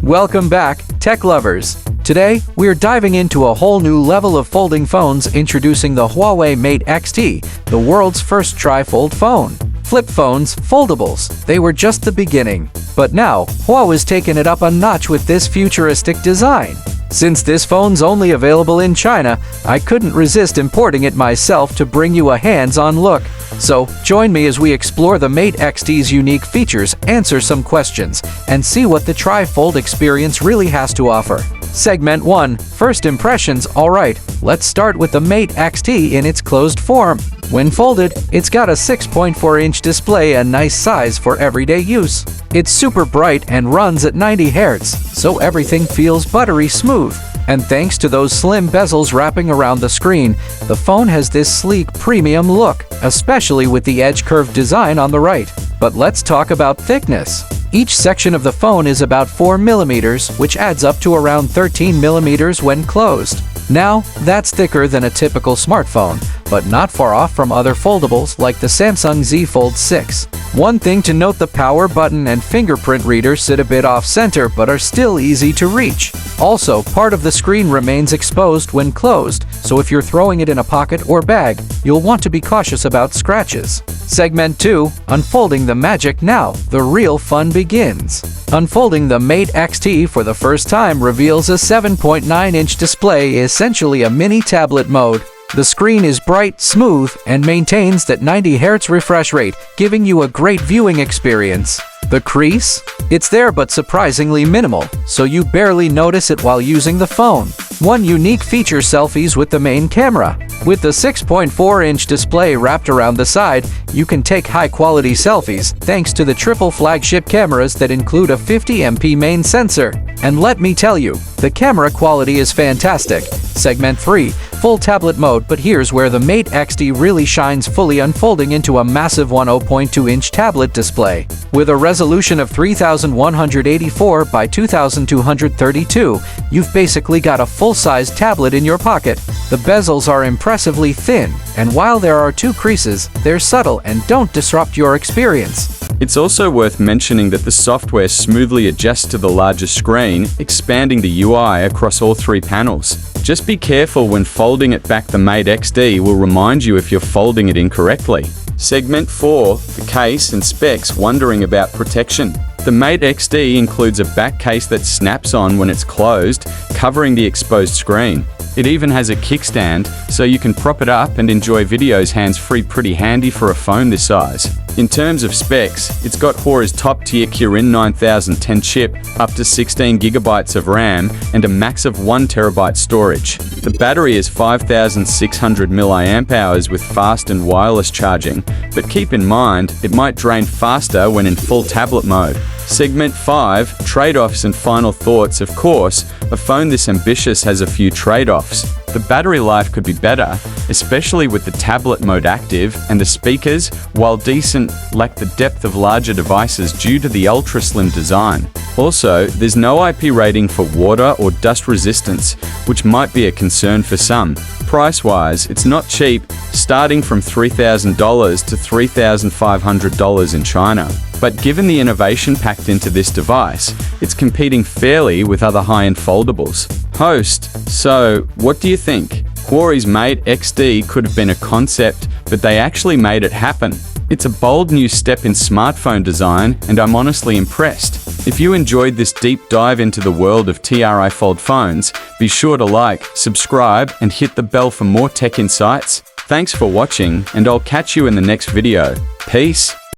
Welcome back, tech lovers. Today, we're diving into a whole new level of folding phones, introducing the Huawei Mate X-T, the world's first tri-fold phone. Flip phones, foldables, they were just the beginning. But now, Huawei's taken it up a notch with this futuristic design. Since this phone's only available in China, I couldn't resist importing it myself to bring you a hands-on look. So, join me as we explore the Mate X-T's unique features, answer some questions, and see what the tri-fold experience really has to offer. Segment 1. First impressions. Alright, let's start with the Mate X-T in its closed form. When folded, it's got a 6.4-inch display, a nice size for everyday use. It's super bright and runs at 90 Hz, so everything feels buttery smooth. And thanks to those slim bezels wrapping around the screen, the phone has this sleek premium look, especially with the edge-curved design on the right. But let's talk about thickness. Each section of the phone is about 4 mm, which adds up to around 13 mm when closed. Now, that's thicker than a typical smartphone, but not far off from other foldables like the Samsung Z Fold 6. One thing to note, the power button and fingerprint reader sit a bit off-center but are still easy to reach. Also, part of the screen remains exposed when closed, so if you're throwing it in a pocket or bag, you'll want to be cautious about scratches. Segment 2. Unfolding the magic. Now, the real fun begins. Unfolding the Mate X-T for the first time reveals a 7.9-inch display, essentially a mini tablet mode. The screen is bright, smooth, and maintains that 90 Hz refresh rate, giving you a great viewing experience. The crease? It's there but surprisingly minimal, so you barely notice it while using the phone. One unique feature: selfies with the main camera. With the 6.4-inch display wrapped around the side, you can take high-quality selfies thanks to the triple flagship cameras that include a 50MP main sensor. And let me tell you, the camera quality is fantastic. Segment 3. Full tablet mode. But here's where the Mate X-T really shines, fully unfolding into a massive 10.2-inch tablet display. With a resolution of 3184 by 2232, you've basically got a full-size tablet in your pocket. The bezels are impressively thin, and while there are 2 creases, they're subtle and don't disrupt your experience. It's also worth mentioning that the software smoothly adjusts to the larger screen, expanding the UI across all 3 panels. Just be careful when folding it back. The Mate X-T will remind you if you're folding it incorrectly. Segment 4. The case and specs. Wondering about protection? The Mate X-T includes a back case that snaps on when it's closed, covering the exposed screen. It even has a kickstand, so you can prop it up and enjoy videos hands-free. Pretty handy for a phone this size. In terms of specs, it's got Huawei's top-tier Kirin 9010 chip, up to 16 GB of RAM, and a max of 1 TB storage. The battery is 5,600 mAh with fast and wireless charging, but keep in mind, it might drain faster when in full tablet mode. Segment 5. Trade-offs and final thoughts. Of course, a phone this ambitious has a few trade-offs. The battery life could be better, especially with the tablet mode active, and the speakers, while decent, lack the depth of larger devices due to the ultra-slim design. Also, there's no IP rating for water or dust resistance, which might be a concern for some. Price-wise, it's not cheap, starting from $3,000 to $3,500 in China. But given the innovation packed into this device, it's competing fairly with other high-end foldables. Host: so, what do you think? Huawei's Mate X-T could have been a concept, but they actually made it happen. It's a bold new step in smartphone design, and I'm honestly impressed. If you enjoyed this deep dive into the world of tri-fold phones, be sure to like, subscribe, and hit the bell for more tech insights. Thanks for watching, and I'll catch you in the next video. Peace.